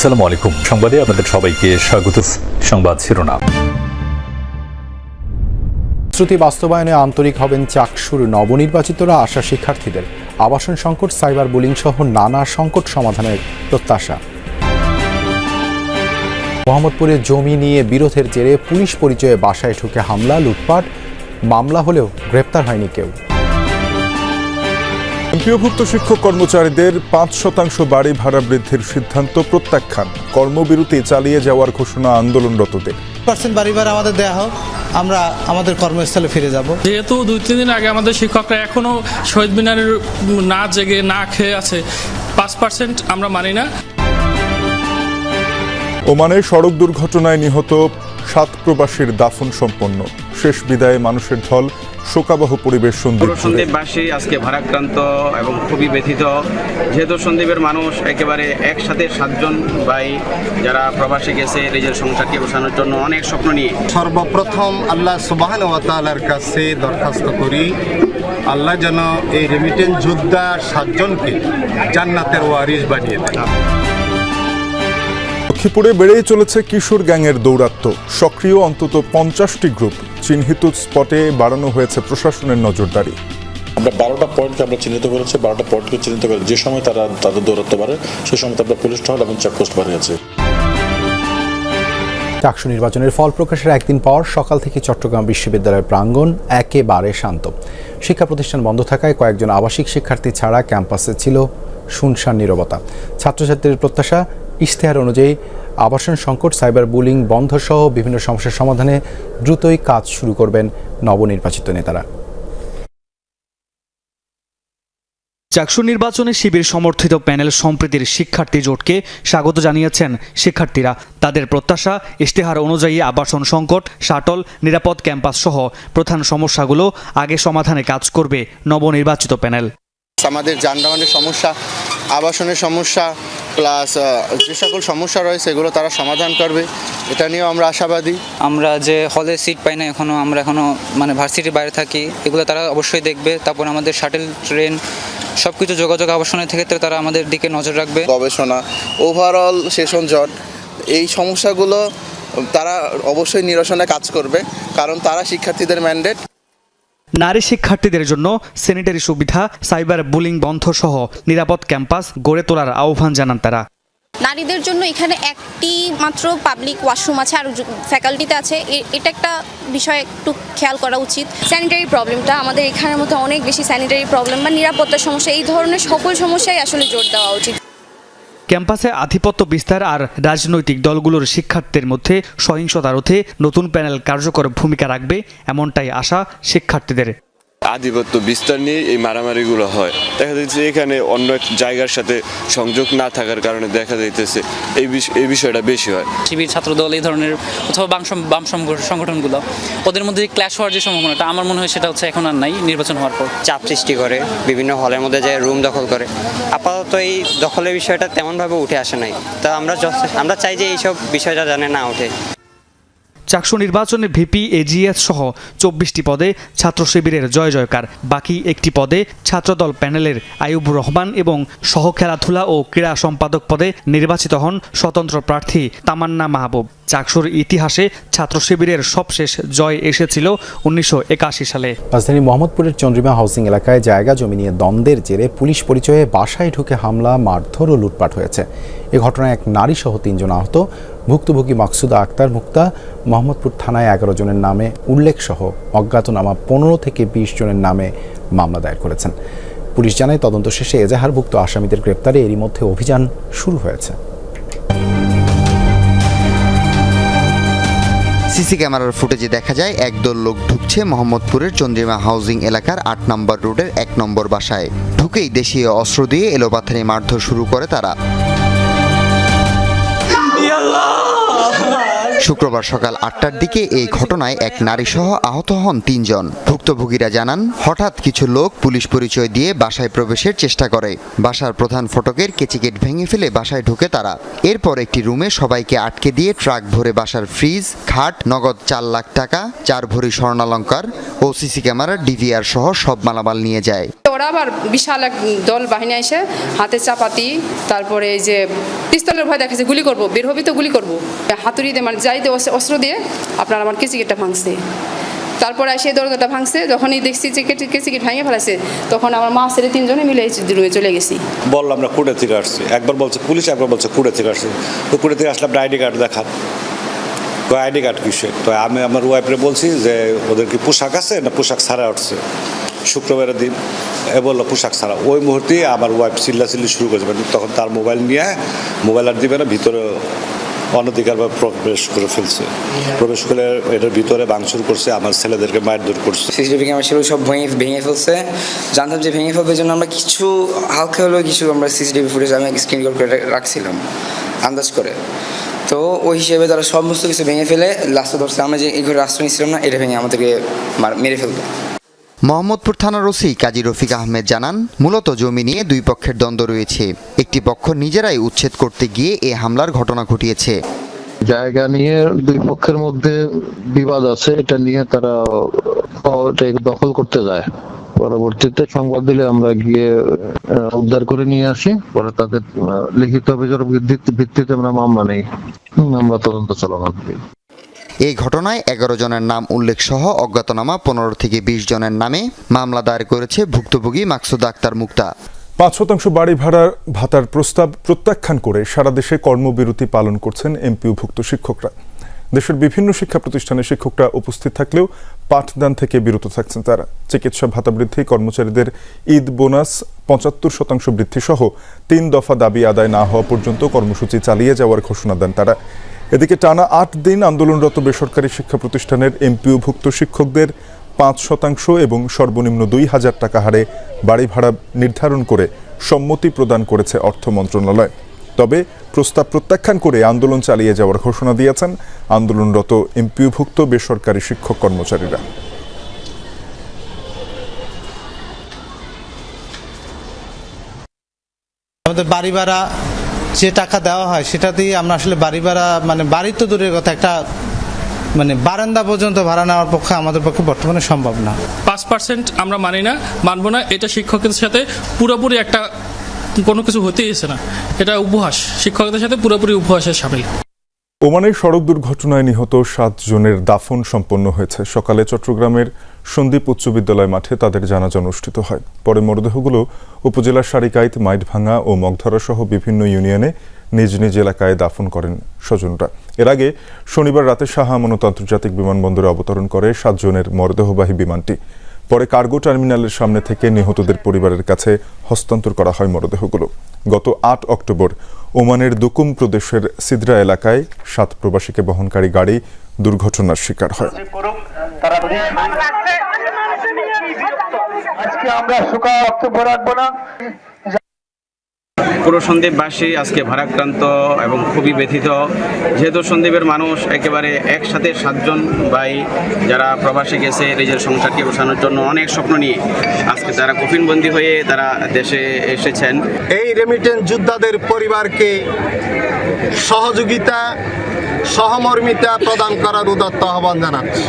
আসসালামু আলাইকুম। সংবাদে আপনাদের সবাইকে স্বাগত। সংবাদ শিরোনাম। শ্রুতি বাস্তবায়নে আন্তরিক হবেন চাকসুর নবনির্বাচিতরা, আশা শিক্ষার্থীদের। আবাসন সংকট, সাইবার বুলিং সহ নানা সংকট সমাধানের প্রত্যাশা। মোহাম্মদপুরে জমি নিয়ে বিরোধের জেরে পুলিশ পরিচয়ে বাসায় ঢুকে হামলা, লুটপাট, মামলা হলেও গ্রেপ্তার হয়নি কেউ। এমপিওভুক্ত শিক্ষক কর্মচারীদের ৫% বাড়ি ভাড়া বৃদ্ধির সিদ্ধান্ত প্রত্যাখ্যান, কর্মবিরতি চালিয়ে যাওয়ার ঘোষণা আন্দোলনরতদের। বাড়ি ভাড়া আমাদের দেওয়া হোক, আমরা আমাদের কর্মস্থলে ফিরে যাব। যেহেতু 2-3 দিন আগে আমাদের শিক্ষকরা এখনো শহীদ মিনারের না জেগে না খেয়ে আছে, 5% আমরা মানি না। ওমানে সড়ক দুর্ঘটনায় নিহত 7 প্রবাসীর দাফন সম্পন্ন, শেষ বিদায়ে মানুষের ঢল, শোকাবহ পরিবেশ সন্দ্বীপবাসী আজকে ভারাক্রান্ত এবং খুবই ব্যথিত, যেহেতু সন্দ্বীপের মানুষ একেবারে একসাথে 7 জন ভাই যারা প্রবাসী গেছে নিজের সংসারকে বসানোর জন্য অনেক স্বপ্ন নিয়ে। সর্বপ্রথম আল্লাহ সুবহানাহু ওয়া তাআলার কাছে দরখাস্ত করি, আল্লাহ যেন এই রেমিটেন্স যোদ্ধা 7 জনকে জান্নাতের ওয়ারিস বানিয়ে দেন। লক্ষ্মীপুরে বেড়েই চলেছে কিশোর গ্যাংয়ের দৌরাত্ম্য, সক্রিয় অন্তত 50টি গ্রুপ, চিহ্নিত স্পটে বাড়ানো হয়েছে প্রশাসনের নজরদারি। আমরা 12টা পয়েন্টকে আমরা চিহ্নিত করেছি, 12টা পয়েন্টকে চিহ্নিত করে যে সময় তারা তাদের দৌরাত্ম্য বাড়ে সেই সময় আমরা পুলিশ টহল এবং চেকপোস্ট বাড়িয়েছে। চাকসু নির্বাচনের ফল প্রকাশের একদিন পর সকাল থেকে চট্টগ্রাম বিশ্ববিদ্যালয়ের প্রাঙ্গণ একেবারে শান্ত। শিক্ষা প্রতিষ্ঠান বন্ধ থাকায় কয়েকজন আবাসিক শিক্ষার্থী ছাড়া ক্যাম্পাসে ছিল শুনশান নীরবতা। ছাত্রছাত্রীদের প্রত্যাশা, ইশতেহার অনুযায়ী আবাসন সংকট, সাইবার বুলিং বন্ধ সহ বিভিন্ন সমস্যার সমাধানে দ্রুতই কাজ শুরু করবেন নবনির্বাচিত নেতারা। চাকসু নির্বাচনে শিবির সমর্থিত প্যানেল সম্প্রীতির শিক্ষার্থী জোটকে স্বাগত জানিয়েছেন শিক্ষার্থীরা। তাদের প্রত্যাশা, ইশতেহার অনুযায়ী আবাসন সংকট, শাটল, নিরাপদ ক্যাম্পাস সহ প্রধান সমস্যাগুলো আগে সমাধানে কাজ করবে নবনির্বাচিত প্যানেল। আমাদের যানবাহনের সমস্যা, আবাসনের সমস্যা, প্লাস যে সকল সমস্যা রয়েছে এগুলো তারা সমাধান করবে, এটা নিয়েও আমরা আশাবাদী। আমরা যে হলে সিট পাই না আমরা এখনো ভার্সিটির বাইরে থাকি, এগুলো তারা অবশ্যই দেখবে। তারপর আমাদের শাটেল ট্রেন সব কিছু যোগাযোগ আবাসনের থেকে তারা আমাদের দিকে নজর রাখবে। গবেষণা, ওভারঅল সেশন জট, এই সমস্যাগুলো তারা অবশ্যই নিরসনে কাজ করবে, কারণ তারা শিক্ষার্থীদের ম্যান্ডেট। নারী শিক্ষার্থীদের জন্য স্যানিটারি সুবিধা, সাইবার বুলিং বন্ধ সহ নিরাপদ ক্যাম্পাস গড়ে তোলার আহ্বান জানান তারা। নারীদের জন্য এখানে একটি মাত্র পাবলিক ওয়াশরুম আছে আর ফ্যাকাল্টিতে আছে, এটা একটা বিষয় একটু খেয়াল করা উচিত। স্যানিটারি প্রবলেমটা আমাদের এখানের মধ্যে অনেক বেশি স্যানিটারি প্রবলেম বা নিরাপত্তার সমস্যা, এই ধরনের সকল সমস্যাই আসলে জোর দেওয়া উচিত। ক্যাম্পাসে আধিপত্য বিস্তার আর রাজনৈতিক দলগুলোর শিক্ষার্থীদের মধ্যে সহিংসতা রোধে নতুন প্যানেল কার্যকর ভূমিকা রাখবে, এমনটাই আশা শিক্ষার্থীদের। আধিপত্য বিস্তার নিয়ে এই মারামারিগুলো হয়, দেখা যাচ্ছে এখানে অন্য এক জায়গার সাথে সংযোগ না থাকার কারণে দেখা যাইতেছে এই বিষয়টা বেশি হয়। শিবির ছাত্রদল এই ধরনের অথবা বাম সংগঠনগুলো, ওদের মধ্যে ক্ল্যাশ হওয়ার যে সম্ভাবনাটা আমার মনে হয় সেটা হচ্ছে এখন আর নাই। নির্বাচন হওয়ার পর চাপ সৃষ্টি করে, বিভিন্ন হলের মধ্যে যে রুম দখল করে, আপাতত এই দখলের বিষয়টা তেমনভাবে উঠে আসে নাই। তা আমরা চাই যে এইসব বিষয়টা জানে না ওঠে। চাকসু নির্বাচনে ভিপি, এজিএস সহ 24টি পদে ছাত্র শিবিরের জয় জয়কার। বাকি একটি পদে ছাত্রদল প্যানেলের আইয়ুবুর রহমান এবং সহ খেলাধুলা ও ক্রীড়া সম্পাদক পদে নির্বাচিত হন স্বতন্ত্র প্রার্থী তামান্না মাহবুব। চাকসুর ইতিহাসে ছাত্র শিবিরের সবশেষ জয় এসেছিল 1981 সালে। রাজধানী মোহাম্মদপুরের চন্দ্রিমা হাউজিং এলাকায় জায়গা জমি নিয়ে দ্বন্দ্বের জেরে পুলিশ পরিচয়ে বাসায় ঢুকে হামলা, মারধর ও লুটপাট হয়েছে। এ ঘটনায় এক নারী সহ 3 জন আহত। ভুক্তভোগী মাকসুদা আক্তার মুক্তা মোহাম্মদপুর থানায় 11 জনের নামে উল্লেখ সহ অজ্ঞাতনামা 15 থেকে 20 জনের নামে মামলা দায়ের করেছেন। পুলিশ জানায় তদন্ত শেষে এজাহারভুক্ত আসামিদের গ্রেপ্তারে এরই মধ্যে অভিযান শুরু হয়েছে। সিসি ক্যামেরার ফুটেজে দেখা যায় একদল লোক ঢুকছে মোহাম্মদপুরের চন্দ্রিমা হাউজিং এলাকার 8 নম্বর রোডের 1 নম্বর বাসায়। ঢুকেই দেশীয় অস্ত্র দিয়ে এলোপাথারি মারধর শুরু করে তারা। শুক্রবার সকাল 8টার দিকে এই ঘটনায় এক নারীসহ আহত হন 3 জন। ভুক্তভোগীরা জানান, হঠাৎ কিছু লোক পুলিশ পরিচয় দিয়ে বাসায় প্রবেশের চেষ্টা করে। বাসার প্রধান ফটকের কেচিগেট ভেঙে ফেলে বাসায় ঢোকে তারা। এরপর একটি রুমে সবাইকে আটকে দিয়ে ট্রাক ভরে বাসার ফ্রিজ, খাট, নগদ 4 লাখ টাকা, 4 ভরি স্বর্ণালংকার ও সিসি ক্যামেরার ডিভিআর সহ সব মালামাল নিয়ে যায়। ওরা আবার বিশাল এক দল বাহিনী এসে হাতে চাপাতি, তারপরে এই যে পিস্তলের ভয় দেখাচ্ছে, গুলি করবো, বের হবি তো গুলি করবো, হাতুড়ি দিয়ে মানে যাই দিয়ে অস্ত্র দিয়ে আপনার আমার কেচিগেটটা ভাঙছে। তারপরে সেই দরজাটা ভাঙছে, যখনই দেখছি যে কেচিগেট ভেঙে ফেলেছে, তখন আমার মা ছেলে 3 জনে মিলে রুমে চলে গেছি। বললাম আমরা কুড়ে থেকে আসছি, একবার বলছে পুলিশ, একবার বলছে কুড়ে থেকে আসছি। তো কুড়ে থেকে আসলে আইডি কার্ড দেখান, তো আইডি কার্ড কিসের? তো আমি আমার ওয়াইফরে বলছি যে ওদের কি পোশাক আছে না পোশাক ছাড়া উঠছে। শুক্রবারের দিন এ বললো পোশাক ছাড়া। ওই মুহূর্তে আমার ওয়াইফ চিল্লাচিল্লি শুরু করেছে, তখন তার মোবাইল নিয়ে মোবাইল আর দিবে না, ভিতরে অনধিকারভাবে প্রবেশ করে ফেলছে। প্রবেশ করে এটার ভিতরে ভাঙচুর করছে, আমার ছেলেদেরকে মারধর করছে। সিসিটিভি ক্যামেরা ছিল সব ভেঙে ফেলছে। জানতাম যে ভেঙে ফেলবে, জন্য আমরা কিছু হালকা হলেও কিছু আমরা সিসিটিভি ফুটেজ আমি স্ক্রিন রেকর্ড করে রাখছিলাম আন্দাজ করে। তো ওই হিসেবে তারা সমস্ত কিছু ভেঙে ফেলে লাস্টে ধরছে আমরা যে এই ঘরে আশ্রয় নিচ্ছিলাম না, এটা ভেঙে আমাদেরকে মেরে ফেলবে। মোহাম্মদপুর থানার ওসি কাজী রফিক আহমেদ জানান, মূলত জমি নিয়ে 2 পক্ষের দ্বন্দ্ব রয়েছে। একটি পক্ষ নিজেরাই উচ্ছেদ করতে গিয়ে এ হামলার ঘটনা ঘটিয়েছে। জায়গা নিয়ে 2 পক্ষের মধ্যে বিবাদ আছে, এটা নিয়ে তারা দখল করতে যায়। পরবর্তীতে সংবাদ দিলে আমরা গিয়ে উদ্ধার করে নিয়ে আসি। পরে তাদের লিখিত অভিযোগের ভিত্তিতে আমরা মামলা নেই, আমরা তদন্ত চলমান। এই ঘটনায় 11 জনের নাম উল্লেখ সহ অজ্ঞাতনামা 15 থেকে 20 জনের নামে মামলা দায়ের করেছে ভুক্তভোগী মাকসুদা আক্তার মুক্তা। 5% বাড়ি ভাতার প্রস্তাব প্রত্যাখ্যান করে সারা দেশে কর্মবিরতি পালন করছেন এমপিওভুক্ত শিক্ষকরা। দেশের বিভিন্ন শিক্ষা প্রতিষ্ঠানে শিক্ষকরা উপস্থিত থাকলেও পাঠদান থেকে বিরত থাকছেন তারা। চিকিৎসা ভাতা বৃদ্ধি, কর্মচারীদের ঈদ বোনাস 75% বৃদ্ধি সহ 3 দফা দাবি আদায় না হওয়া পর্যন্ত কর্মসূচি চালিয়ে যাওয়ার ঘোষণা দেন তারা। এদিকে টানা 8 দিন আন্দোলনরত বেসরকারি শিক্ষা প্রতিষ্ঠানের এমপিওভুক্ত শিক্ষকদের 5% এবং সর্বনিম্ন 2000 টাকা হারে বাড়ি ভাড়া নির্ধারণ করে সম্মতি প্রদান করেছে অর্থ মন্ত্রণালয়। তবে প্রস্তাব প্রত্যাখ্যান করে আন্দোলন চালিয়ে যাওয়ার ঘোষণা দিয়েছেন আন্দোলনরত এমপিওভুক্ত বেসরকারি শিক্ষক কর্মচারীরা। আমাদের বাড়ি ভাড়া যে টাকা দেওয়া হয় সেটা দিয়ে আমরা আসলে বাড়ি ভাড়া মানে বাড়ি তো দূরের কথা, একটা মানে বারান্দা পর্যন্ত ভাড়া নেওয়ার পক্ষে আমাদের পক্ষে বর্তমানে সম্ভব না। 5% আমরা মানবো না। এটা শিক্ষকদের সাথে পুরোপুরি একটা কোনো কিছু হতেইছে না, এটা উপহাস, শিক্ষকদের সাথে পুরোপুরি উপহাসের সামিল। ওমানের সড়ক দুর্ঘটনায় নিহত 7 জনের দাফন সম্পন্ন হয়েছে। সকালে চট্টগ্রামের সন্দ্বীপ উচ্চ বিদ্যালয় মাঠে তাদের জানাজা অনুষ্ঠিত হয়। পরে মরদেহগুলো উপজেলার সারিকাইত, মাইটভাঙ্গা ও মগধরা সহ বিভিন্ন ইউনিয়নে নিজ নিজ এলাকায় দাফন করেন স্বজনরা। এর আগে শনিবার রাতে শাহ আমানত আন্তর্জাতিক বিমানবন্দরে অবতরণ করে 7 জনের মরদেহবাহী বিমানটি। পরে কার্গো টার্মিনালের সামনে থেকে নিহতদের পরিবারের কাছে হস্তান্তর করা হয় মরদেহগুলো। গত 8 অক্টোবর ওমানের দুকুম প্রদেশের সিদরা এলাকায় 7 প্রবাসীকে বহনকারী গাড়ি দুর্ঘটনার শিকার হয়। পুরো সন্দ্বীপবাসী আজকে ভারাক্রান্ত এবং খুবই ব্যথিত, যেহেতু সন্দ্বীপের মানুষ একেবারে একসাথে 7 জন ভাই যারা প্রবাসী গেছে নিজের সংসারকে বসানোর জন্য অনেক স্বপ্ন নিয়ে আজকে তারা কফিনবন্দি হয়ে তারা দেশে এসেছেন। এই রেমিটেন্স যোদ্ধাদের পরিবারকে সহযোগিতা, সহমর্মিতা প্রদান করার উদাত্ত আহ্বান জানাচ্ছি।